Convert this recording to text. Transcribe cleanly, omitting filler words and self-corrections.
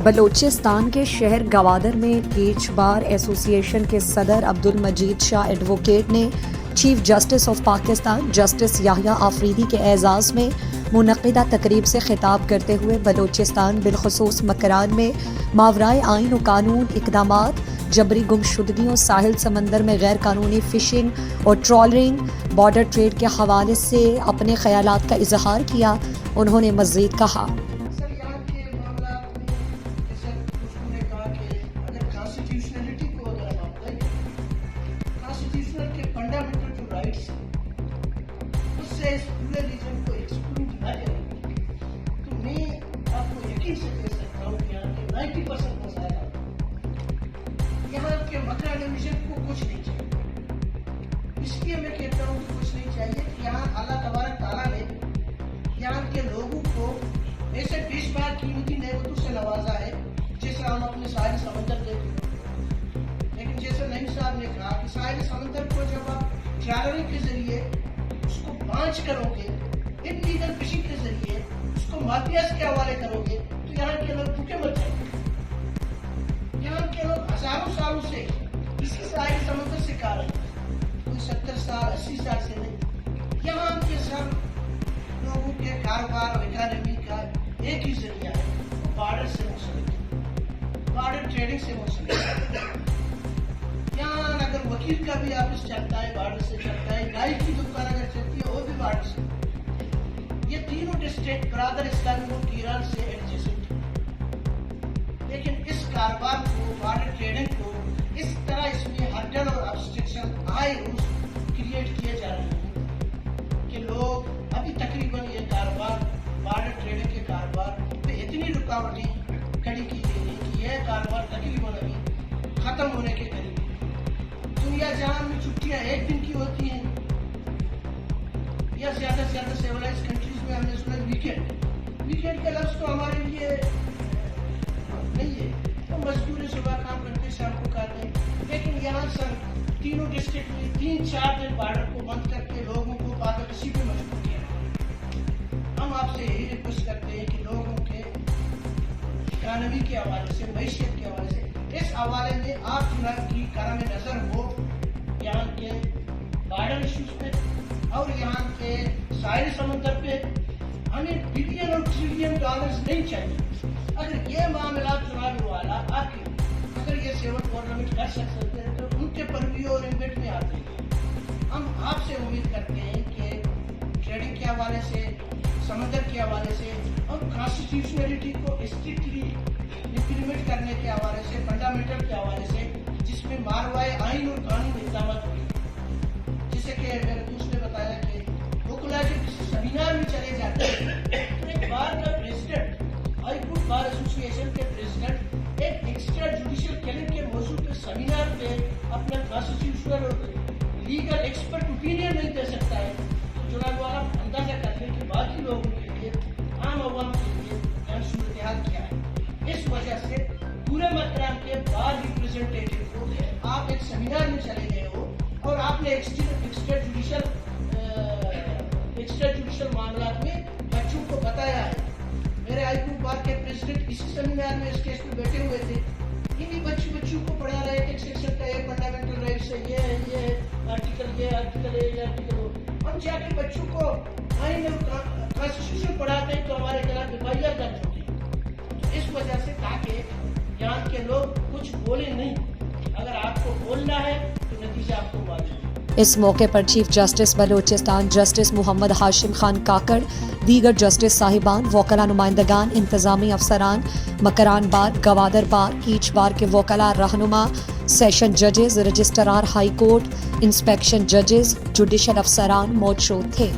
بلوچستان کے شہر گوادر میں کیچ بار ایسوسی ایشن کے صدر عبدالمجید شاہ ایڈوکیٹ نے chief justice of Pakistan justice Yahya Afridi کے اعزاز میں منعقدہ تقریب سے خطاب کرتے ہوئے بلوچستان بالخصوص مکران میں ماورائے آئین و قانون اقدامات، جبری گمشدگیوں، ساحل سمندر میں غیر قانونی فشنگ اور ٹرالرنگ، بارڈر ٹریڈ کے حوالے سے اپنے خیالات کا اظہار کیا۔ انہوں نے مزید کہا، یہاں کے مکران ڈویژن کو کچھ نہیں چاہیے۔ اس لیے میں کہتا ہوں کہ کچھ نہیں چاہیے کہ یہاں اللہ تبارک تعالیٰ نے یہاں کے لوگوں کو ایسے 20 بار قیمتی نعمتوں سے نوازا ہے جیسے ہم اپنے ساحل سمندر دیکھتے ہیں۔ لیکن جیسے نعیم صاحب نے کہا کہ ساحل سمندر کو جب آپ ٹرالرنگ کے ذریعے اس کو بانچ کرو گے، انلیگل فشنگ کے ذریعے اس کو مافیاز کے حوالے کرو گے تو یہاں کے لوگ بھوکے مر جائیں گے۔ یہاں کے لوگ ہزاروں سالوں سے اسی ساحل سمندر سے کھا رہے ہیں، کوئی 70 سال 80 سال سے نہیں۔ یہاں کے سب لوگوں کے کاروبار اور اکانومی کا ایک ہی ذریعہ ہے، وہ بارڈر سے منسلک ہے، بارڈر ٹریڈنگ سے منسلک ہے۔ یہاں اگر وکیل کا بھی آفس چلتا ہے بارڈر سے چلتا ہے، نائی کی دکان اگر چلتی ہے وہ بھی بارڈر سے۔ یہ تینوں ڈسٹرکٹ برادر اسلامی ملک ایران سے ایڈجسنٹ ہے، لیکن اس کاروبار کو، بارڈر ٹریڈنگ کو اس طرح اس میں ہرڈل اور ابسٹرکشن آئے روز کریٹ کیے جا رہے ہیں کہ لوگ ابھی تقریباً یہ کاروبار، بارڈر ٹریڈنگ کے کاروبار پہ اتنی رکاوٹیں کھڑی کی گئی ہیں کہ یہ کاروبار تقریباً ابھی ختم ہونے کے قریب ہے۔ دنیا جہاں میں چھٹیاں ایک دن کی ہوتی ہیں یا زیادہ سے زیادہ سیولائز کنٹریز میں ہم نے سنا ویکینڈ کا لفظ تو ہمارے لیے نہیں ہے، تو مزدور صبح کام کرتے شام کو کھاتے ہیں، لیکن یہاں سر تینوں ڈسٹرکٹ میں 3-4 دن بارڈر کو بند کر کے لوگوں کو پاکسی پہ مجبور کیا۔ ہم آپ سے یہی ریکویسٹ کرتے ہیں کہ لوگوں کے اکانومی کے حوالے سے، معیشت کے حوالے سے، اس حوالے میں آپ جناب کی کرم نظر ہو یہاں کے بارڈر ایشوز پہ اور یہاں کے ساحل سمندر پہ۔ ہمیں بلین اور ٹریلین ڈالرز نہیں چاہیے۔ اگر یہ معاملات چناوی والا اگر یہ سیون گورنمنٹ کر سکتے ہیں تو ان کے پرویو اور امپیکٹ میں آتے ہیں۔ ہم آپ سے امید کرتے ہیں کہ ٹریڈنگ کے حوالے سے، سمندر کے حوالے سے اور کانسٹیٹیوشنلٹی کو اسٹرکٹلی امپلیمنٹ کرنے کے حوالے سے، فنڈامنٹل کے حوالے سے، جس میں ماورائے آئین اور قانون اقدامات ہوئے، جیسے کہ میرے دوست نے بتایا کہ وکلا جب کسی سیمینار میں چلے جاتے ہیں تو ایک بار کا پریزیڈنٹ، ہائی کورٹ بار ایسوسی ایشن کے پریزیڈنٹ ایک ایکسٹرا جوڈیشل کلنگ کے موضوع پہ سیمینار پہ اپنا کانسٹیٹیوشنل اور لیگل ایکسپرٹ اوپینین نہیں دے سکتا ہے، تو جناب والا اندازہ کر لیں کہ باقی لوگوں کے لیے، عام عوام کے لیے یہاں صورتحال کیا ہے۔ اس وجہ سے پورے مکران کے بار ریپرزینٹیٹیو کو آپ ایک سیمینار میں چلے گئے ہو اور آپ نے ایکسٹرا جوڈیشل معاملات میں بچوں کو بتایا ہے۔ میرے ہائی کورٹ بار کے پریزیڈنٹ اسی سیمینار میں اس کیس میں بیٹھے ہوئے تھے، انہی بچوں کو پڑھا رہے تھے سیکشن کا یہ فنڈامنٹل رائٹس ہے، یہ آرٹیکل اے، یہ آرٹیکل او۔ ہم جا کے بچوں کو آئین اور کانسٹیٹیوشن پڑھاتے ہیں تو ہمارے خلاف ایف درج ہوتی ہے۔ تو اس وجہ سے تاکہ یہاں کے لوگ کچھ بولے نہیں، اگر آپ کو بولنا ہے تو نتیجہ آپ کو معلوم ہے۔ اس موقع پر چیف جسٹس بلوچستان جسٹس محمد ہاشم خان کاکڑ، دیگر جسٹس صاحبان، وکلاء نمائندگان، انتظامی افسران، مکران بار، گوادر بار، کیچ بار کے وکلاء رہنما، سیشن ججز، رجسٹرار ہائی کورٹ، انسپیکشن ججز، جوڈیشل افسران موجود تھے۔